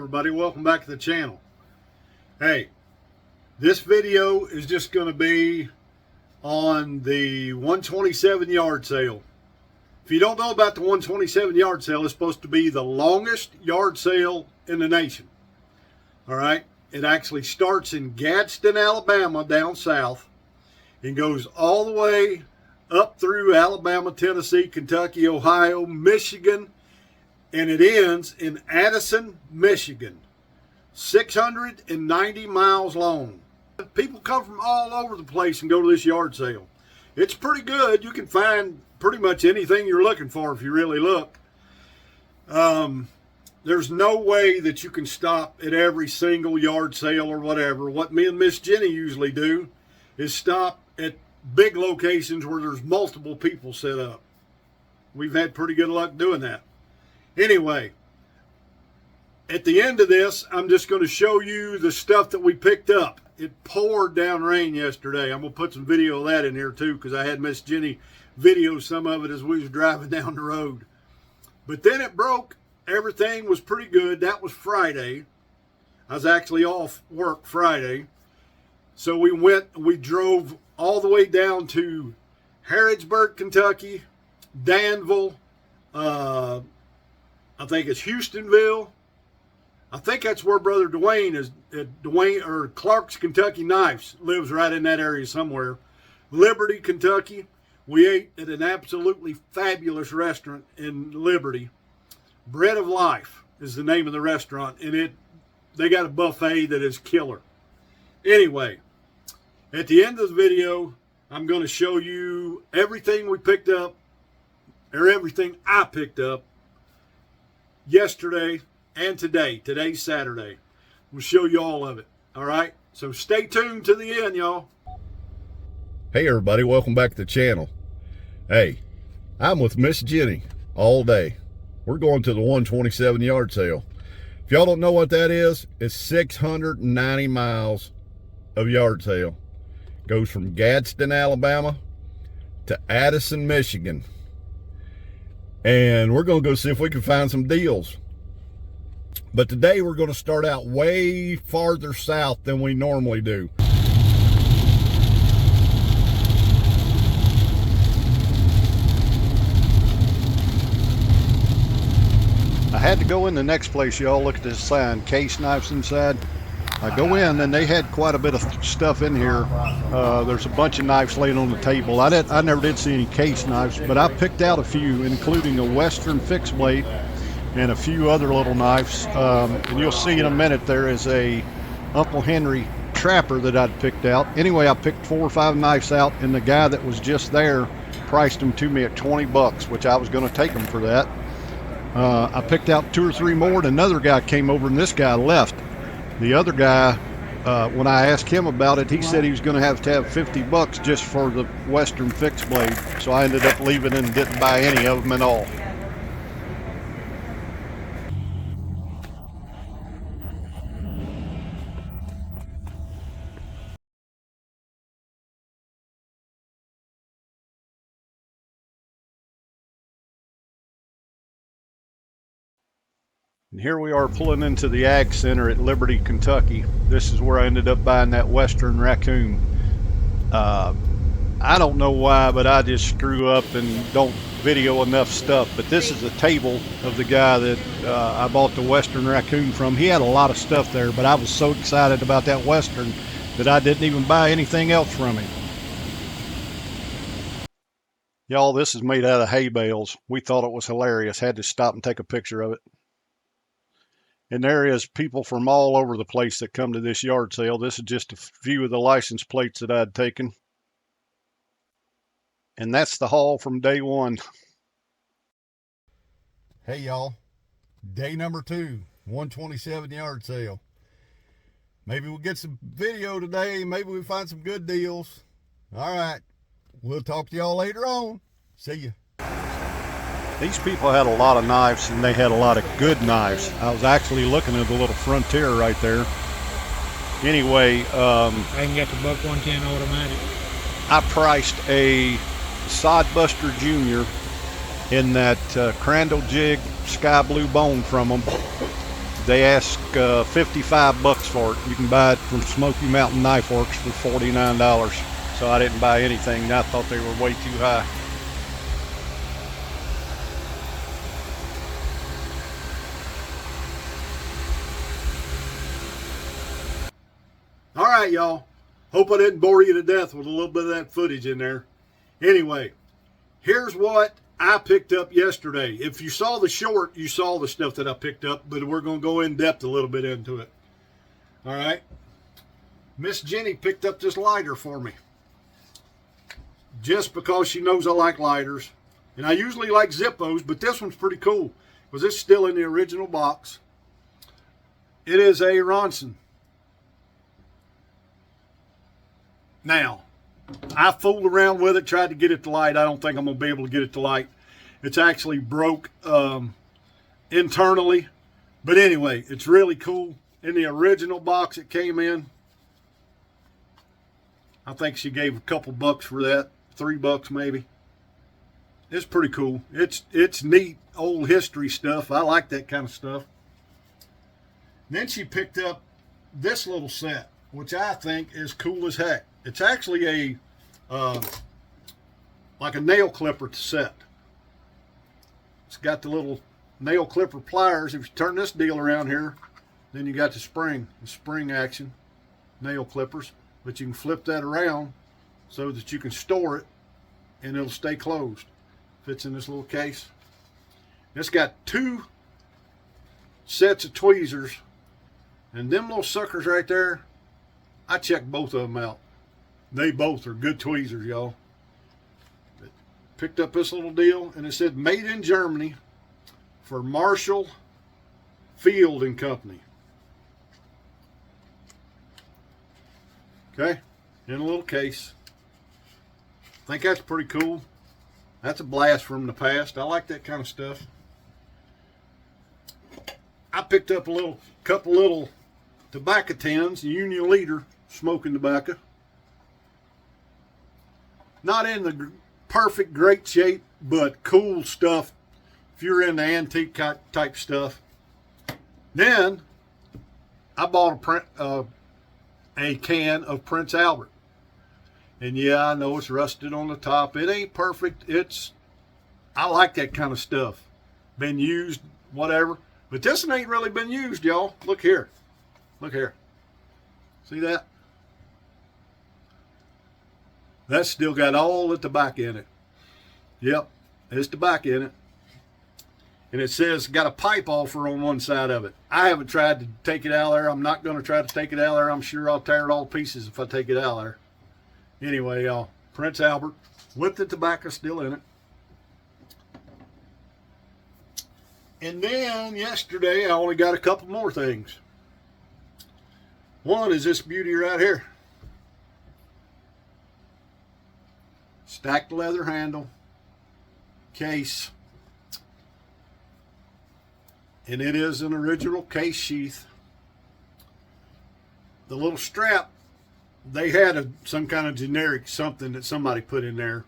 everybody, welcome back to the channel. Hey, this video is just going to be on the 127 yard sale. If you don't know about the 127 yard sale, it's supposed to be the longest yard sale in the nation. All right, it actually starts in Gadsden, Alabama, down south, and goes all the way up through Alabama, Tennessee, Kentucky, Ohio, Michigan, and it ends in Addison, Michigan. 690 miles long. People come from all over the place and go to this yard sale. It's pretty good. You can find pretty much anything you're looking for if you really look. There's no way that you can stop at every single yard sale or whatever. What me and Miss Jenny usually do is stop at big locations where there's multiple people set up. We've had pretty good luck doing that. Anyway, at the end of this, I'm just going to show you the stuff that we picked up. It poured down rain yesterday. I'm going to put some video of that in here too, because I had Miss Jenny video some of it as we was driving down the road. But then it broke. Everything was pretty good. That was Friday. I was actually off work Friday. So we drove all the way down to Harrodsburg, Kentucky, Danville, I think it's Houstonville. I think that's where Brother Dwayne is. Dwayne or Clark's Kentucky Knives lives right in that area somewhere. Liberty, Kentucky. We ate at an absolutely fabulous restaurant in Liberty. Bread of Life is the name of the restaurant, and they got a buffet that is killer. Anyway, at the end of the video, I'm going to show you everything we picked up, or everything I picked up yesterday and today. Today's Saturday. We'll show you all of it. All right? So stay tuned to the end, y'all. Hey, everybody. Welcome back to the channel. Hey, I'm with Miss Jenny all day. We're going to the 127 yard sale. If y'all don't know what that is, it's 690 miles of yard sale. Goes from Gadsden, Alabama to Addison, Michigan. And we're going to go see if we can find some deals. But today we're going to start out way farther south than we normally do. I had to go in the next place, y'all. Look at this sign, Case Knives inside. I go in and they had quite a bit of stuff in here. There's a bunch of knives laying on the table. I never did see any case knives, but I picked out a few, including a Western fixed blade and a few other little knives. And you'll see in a minute there is a Uncle Henry trapper that I'd picked out. Anyway, I picked 4 or 5 knives out, and the guy that was just there priced them to me at 20 bucks, which I was going to take them for that. I picked out 2 or 3 more, and another guy came over, and this guy left. The other guy, when I asked him about it, he said he was going to have 50 bucks just for the Western fixed blade. So I ended up leaving and didn't buy any of them at all. And here we are pulling into the Ag Center at Liberty, Kentucky. This is where I ended up buying that Western Raccoon. I don't know why, but I just screw up and don't video enough stuff. But this is a table of the guy that I bought the Western Raccoon from. He had a lot of stuff there, but I was so excited about that Western that I didn't even buy anything else from him. Y'all, this is made out of hay bales. We thought it was hilarious. Had to stop and take a picture of it. And there is people from all over the place that come to this yard sale. This is just a few of the license plates that I'd taken. And that's the haul from day one. Hey, y'all. Day number 2, 127 yard sale. Maybe we'll get some video today. Maybe we'll find some good deals. All right. We'll talk to y'all later on. See ya. These people had a lot of knives, and they had a lot of good knives. I was actually looking at the little Frontier right there. Anyway, I can get the buck 110 automatic. I priced a Sodbuster Jr. in that Crandall Jig Sky Blue Bone from them. They ask $55 for it. You can buy it from Smoky Mountain Knife Works for $49. So I didn't buy anything. I thought they were way too high. All right, y'all. Hope I didn't bore you to death with a little bit of that footage in there. Anyway, here's what I picked up yesterday. If you saw the short, you saw the stuff that I picked up, but we're going to go in depth a little bit into it. All right. Miss Jenny picked up this lighter for me. Just because she knows I like lighters. And I usually like Zippos, but this one's pretty cool because it's still in the original box. It is a Ronson. Now, I fooled around with it, tried to get it to light. I don't think I'm going to be able to get it to light. It's actually broke internally. But anyway, it's really cool. In the original box it came in, I think she gave a couple bucks for that. $3 maybe. It's pretty cool. It's neat old history stuff. I like that kind of stuff. Then she picked up this little set, which I think is cool as heck. It's actually a like a nail clipper set. It's got the little nail clipper pliers. If you turn this deal around here, then you got the spring action nail clippers. But you can flip that around so that you can store it and it'll stay closed. Fits in this little case. It's got 2 sets of tweezers, and them little suckers right there, I checked both of them out. They both are good tweezers, y'all. Picked up this little deal, and it said made in Germany for Marshall Field and Company. Okay, in a little case. I think that's pretty cool. That's a blast from the past. I like that kind of stuff. I picked up a couple little tobacco tins, Union Leader smoking tobacco. Not in the perfect great shape, but cool stuff if you're into antique type stuff. Then I bought a can of Prince Albert. And yeah, I know it's rusted on the top. It ain't perfect. I like that kind of stuff. Been used, whatever. But this one ain't really been used, y'all. Look here. Look here. See that? That's still got all the tobacco in it. Yep, there's tobacco in it. And it says got a pipe offer on one side of it. I haven't tried to take it out of there. I'm not going to try to take it out of there. I'm sure I'll tear it all to pieces if I take it out of there. Anyway, y'all, Prince Albert with the tobacco still in it. And then yesterday I only got a couple more things. One is this beauty right here. Stacked leather handle case. And it is an original case sheath. The little strap, they had some kind of generic something that somebody put in there.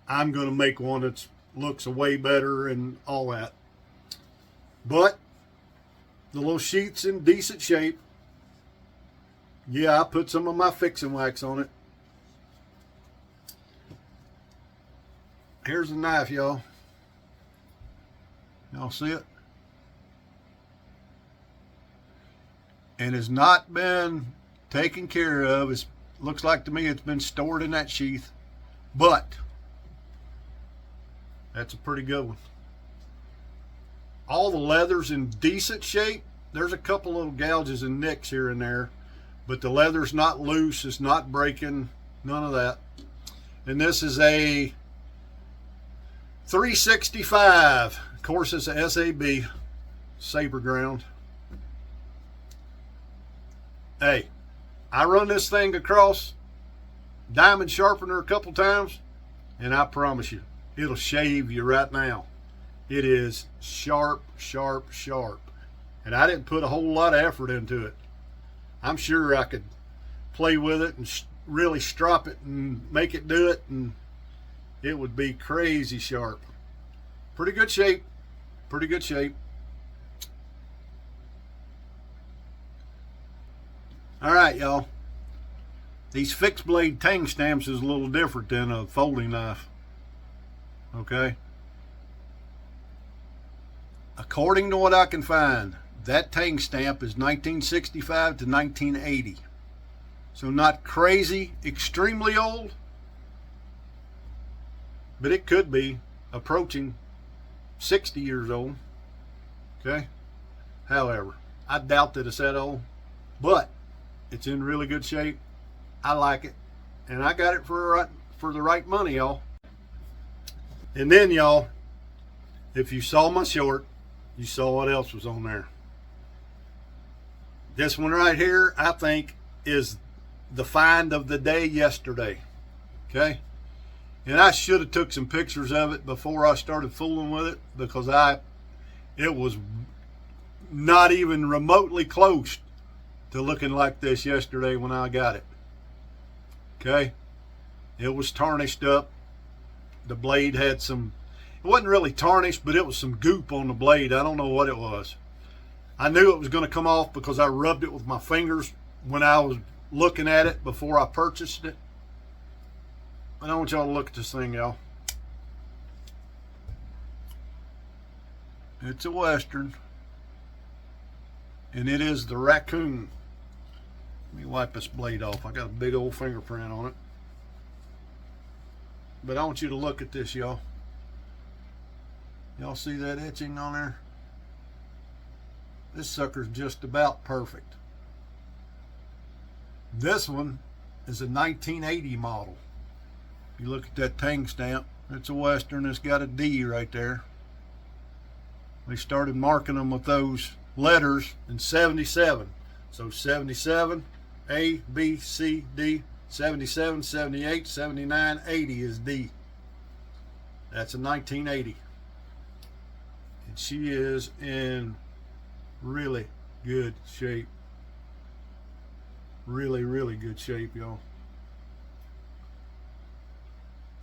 I'm going to make one that looks way better and all that. But the little sheath's in decent shape. Yeah, I put some of my fixing wax on it. Here's the knife, y'all. Y'all see it? And has not been taken care of. It looks like to me it's been stored in that sheath. But that's a pretty good one. All the leather's in decent shape. There's a couple little gouges and nicks here and there, but the leather's not loose, it's not breaking, none of that. And this is a 365. Of course, it's a SAB Saber Ground. Hey, I run this thing across diamond sharpener a couple times, and I promise you, it'll shave you right now. It is sharp, sharp, sharp. And I didn't put a whole lot of effort into it. I'm sure I could play with it and really strop it and make it do it, and it would be crazy sharp. Pretty good shape. Pretty good shape. All right, y'all. These fixed blade tang stamps is a little different than a folding knife. Okay? According to what I can find, that tang stamp is 1965 to 1980. So not crazy, extremely old, but it could be approaching 60 years old. Okay? However, I doubt that it's that old, but it's in really good shape. I like it, and I got it for the right money, y'all. And then, y'all, if you saw my short, you saw what else was on there. This one right here, I think, is the find of the day yesterday. Okay? And I should have took some pictures of it before I started fooling with it, because it was not even remotely close to looking like this yesterday when I got it. Okay? It was tarnished up. The blade had some, it wasn't really tarnished, but it was some goop on the blade. I don't know what it was. I knew it was going to come off because I rubbed it with my fingers when I was looking at it before I purchased it. But I want y'all to look at this thing, y'all. It's a Western. And it is the Raccoon. Let me wipe this blade off. I got a big old fingerprint on it. But I want you to look at this, y'all. Y'all see that etching on there? This sucker's just about perfect. This one is a 1980 model. You look at that tang stamp. It's a Western. It's got a D right there. They started marking them with those letters in 77. So 77, A, B, C, D. 77, 78, 79, 80 is D. That's a 1980. And she is in really good shape. Really, really good shape, y'all.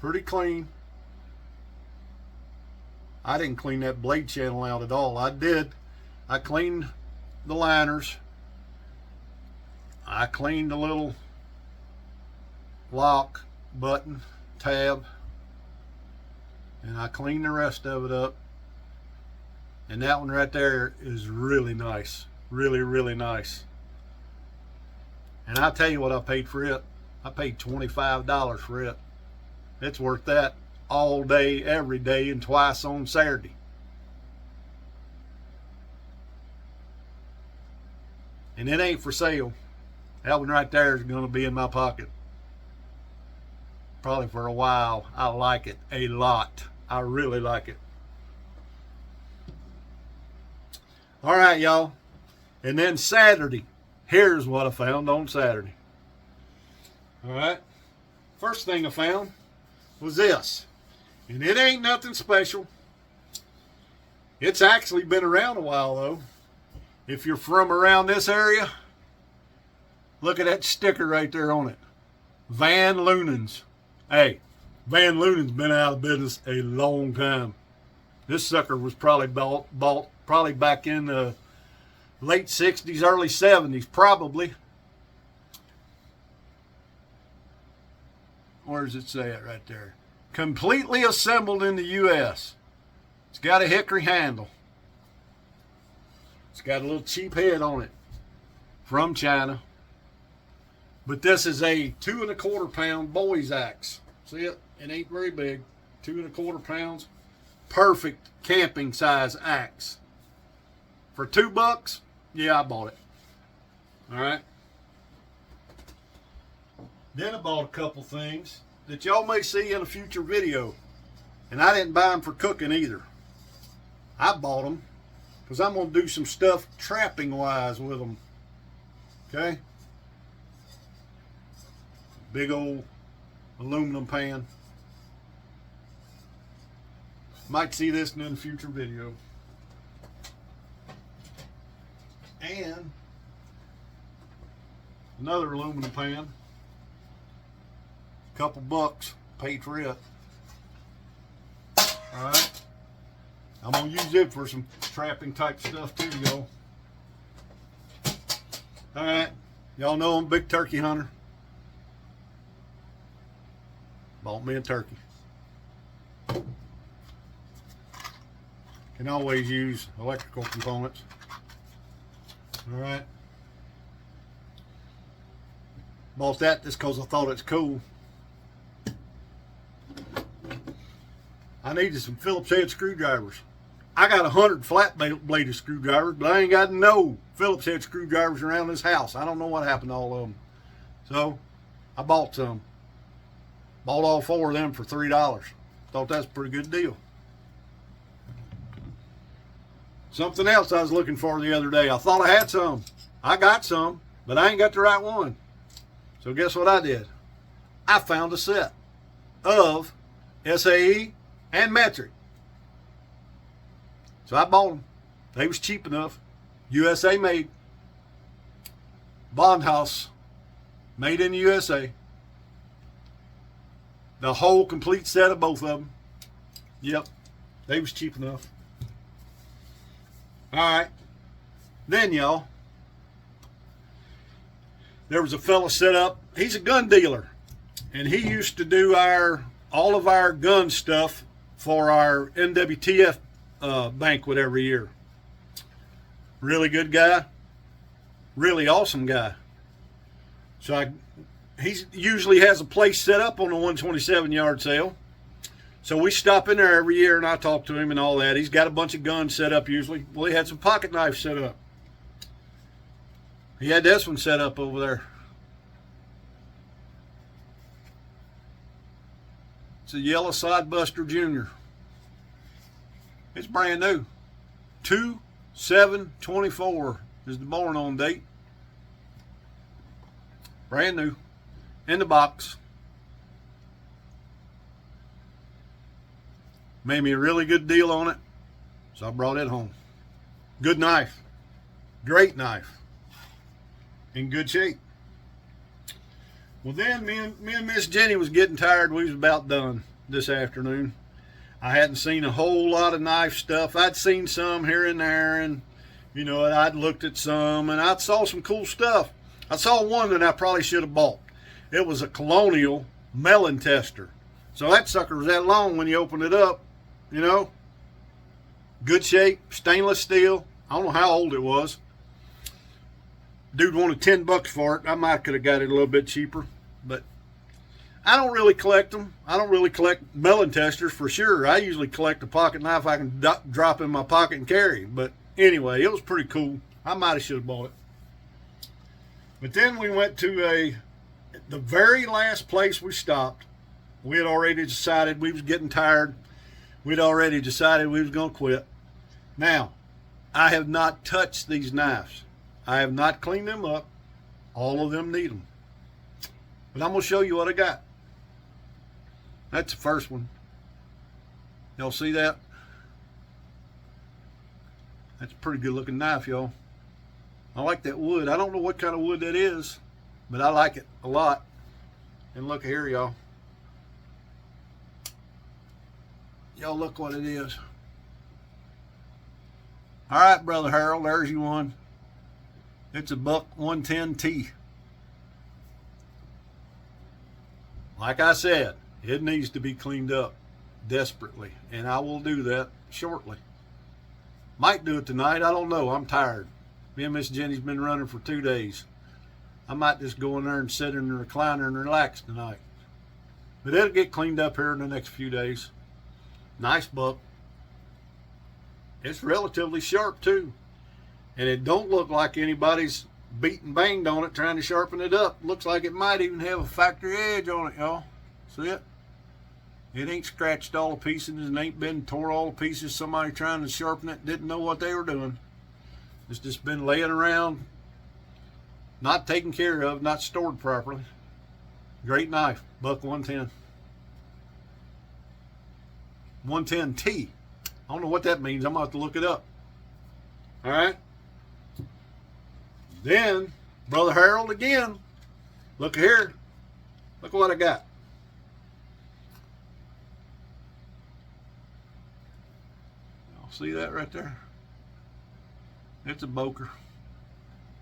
Pretty clean. I didn't clean that blade channel out at all. I did. I cleaned the liners. I cleaned the little lock, button, tab, and I cleaned the rest of it up. And that one right there is really nice. Really, really nice. And I'll tell you what I paid for it. I paid $25 for it. It's worth that all day, every day, and twice on Saturday. And it ain't for sale. That one right there is going to be in my pocket. Probably for a while. I like it a lot. I really like it. All right, y'all. And then Saturday. Here's what I found on Saturday. All right. First thing I found was this. And it ain't nothing special. It's actually been around a while, though. If you're from around this area, look at that sticker right there on it. Van Loonen's. Hey, Van Loonen's been out of business a long time. This sucker was probably bought probably back in the late 60s, early 70s, probably. Where does it say it right there? Completely assembled in the U.S. It's got a hickory handle. It's got a little cheap head on it from China. But this is a 2 1/4 pound boy's axe. See it? It ain't very big. 2 1/4 pounds. Perfect camping size axe. For $2, yeah, I bought it. All right. Then I bought a couple things that y'all may see in a future video. And I didn't buy them for cooking either. I bought them because I'm going to do some stuff trapping wise with them. Okay. Big old aluminum pan. Might see this in a future video. And another aluminum pan. Couple bucks, paid for it. Alright. I'm gonna use it for some trapping type stuff too, y'all. Alright. Y'all know I'm a big turkey hunter. Bought me a turkey. Can always use electrical components. All right. Bought that just because I thought it's cool. I needed some Phillips head screwdrivers. I got 100 flat bladed screwdrivers, but I ain't got no Phillips head screwdrivers around this house. I don't know what happened to all of them. So I bought some. Bought all 4 of them for $3. Thought that's a pretty good deal. Something else I was looking for the other day. I thought I had some. I got some, but I ain't got the right one. So guess what I did? I found a set of SAE and metric. So I bought them. They was cheap enough. USA made. Bond House. Made in the USA. The whole complete set of both of them. Yep. They was cheap enough. Alright. Then y'all, there was a fella set up. He's a gun dealer. And he used to do all of our gun stuff for our NWTF banquet every year. Really good guy. Really awesome guy. So he usually has a place set up on the 127 yard sale. So we stop in there every year and I talk to him and all that. He's got a bunch of guns set up usually. Well, he had some pocket knives set up. He had this one set up over there. It's a Yellow Sidebuster Junior. It's brand new. 2/7/24 is the born on date. Brand new. In the box. Made me a really good deal on it, so I brought it home. Good knife. Great knife. In good shape. Well, then me and Miss Jenny was getting tired. We was about done this afternoon. I hadn't seen a whole lot of knife stuff. I'd seen some here and there, and you know, I'd looked at some, and I saw some cool stuff. I saw one that I probably should have bought. It was a Colonial melon tester. So that sucker was that long when you open it up, you know. Good shape, stainless steel. I don't know how old it was. Dude wanted $10 for it. I might could have got it a little bit cheaper, but I don't really collect them. I don't really collect melon testers for sure. I usually collect a pocket knife I can drop in my pocket and carry. But anyway, it was pretty cool. I might have should have bought it. But then we went to the very last place we stopped. We had already decided we was getting tired. We'd already decided we was going to quit. Now, I have not touched these knives. I have not cleaned them up. All of them need them. But I'm going to show you what I got. That's the first one. Y'all see that? That's a pretty good looking knife, y'all. I like that wood. I don't know what kind of wood that is, but I like it a lot. And look here, y'all. Y'all look what it is. All right, Brother Harold, there's you one. It's a Buck 110T. Like I said, it needs to be cleaned up desperately, and I will do that shortly. Might do it tonight. I don't know. I'm tired. Me and Miss Jenny's been running for 2 days. I might just go in there and sit in the recliner and relax tonight. But it'll get cleaned up here in the next few days. Nice buck. It's relatively sharp too. And it don't look like anybody's beat and banged on it trying to sharpen it up. Looks like it might even have a factory edge on it, y'all. See it? It ain't scratched all to pieces and ain't been tore all to pieces. Somebody trying to sharpen it didn't know what they were doing. It's just been laying around, not taken care of, not stored properly. Great knife, Buck 110. 110T. I don't know what that means. I'm going to have to look it up. All right. Then, Brother Harold again. Look here. Look what I got. Y'all see that right there? It's a boker.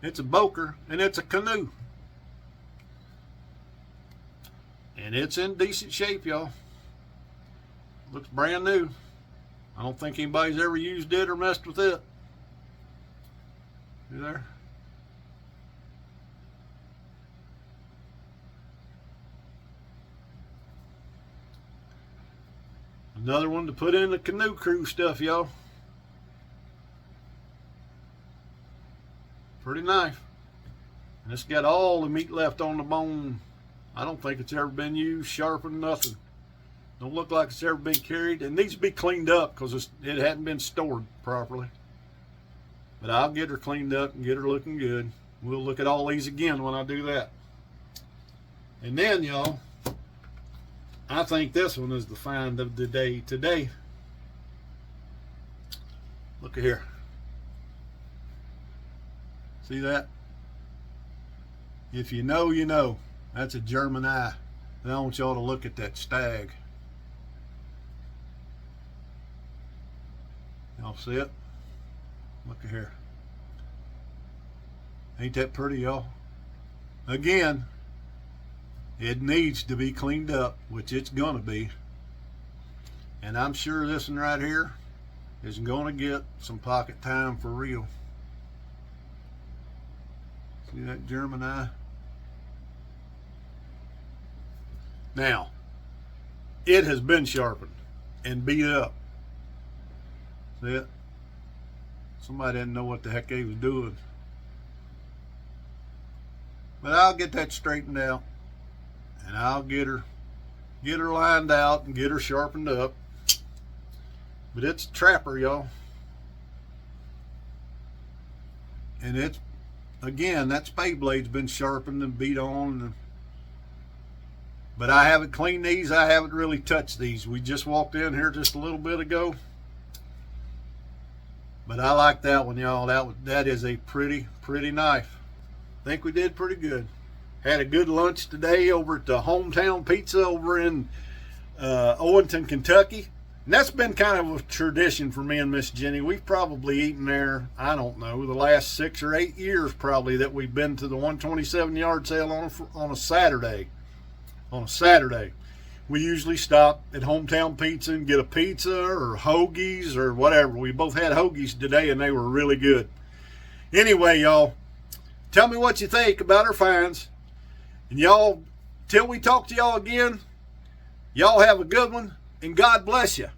It's a boker, and it's a canoe. And it's in decent shape, y'all. Looks brand new. I don't think anybody's ever used it or messed with it. See there? Another one to put in the canoe crew stuff, y'all. Pretty knife. And it's got all the meat left on the bone. I don't think it's ever been used, sharpened, nothing. Don't look like it's ever been carried. It needs to be cleaned up because it hadn't been stored properly. But I'll get her cleaned up and get her looking good. We'll look at all these again when I do that. And then, y'all, I think this one is the find of the day today. Look at here. See that? If you know, you know. That's a German eye. And I want y'all to look at that stag. Y'all see it? Look at here. Ain't that pretty, y'all? Again, it needs to be cleaned up, which it's gonna be. And I'm sure this one right here is gonna get some pocket time for real. See that German eye? Now, it has been sharpened and beat up. See it? Somebody didn't know what the heck they was doing. But I'll get that straightened out. And I'll get her lined out and get her sharpened up. But it's a trapper, y'all. And it's, again, that spade blade's been sharpened and beat on. But I haven't cleaned these. I haven't really touched these. We just walked in here just a little bit ago. But I like that one, y'all. That is a pretty knife. I think we did pretty good. Had a good lunch today over at the Hometown Pizza over in Owenston, Kentucky. And that's been kind of a tradition for me and Miss Jenny. We've probably eaten there, I don't know, the last 6 or 8 years probably that we've been to the 127 yard sale on a Saturday. On a Saturday. We usually stop at Hometown Pizza and get a pizza or hoagies or whatever. We both had hoagies today and they were really good. Anyway, y'all, tell me what you think about our finds. And y'all, till we talk to y'all again, y'all have a good one, and God bless you.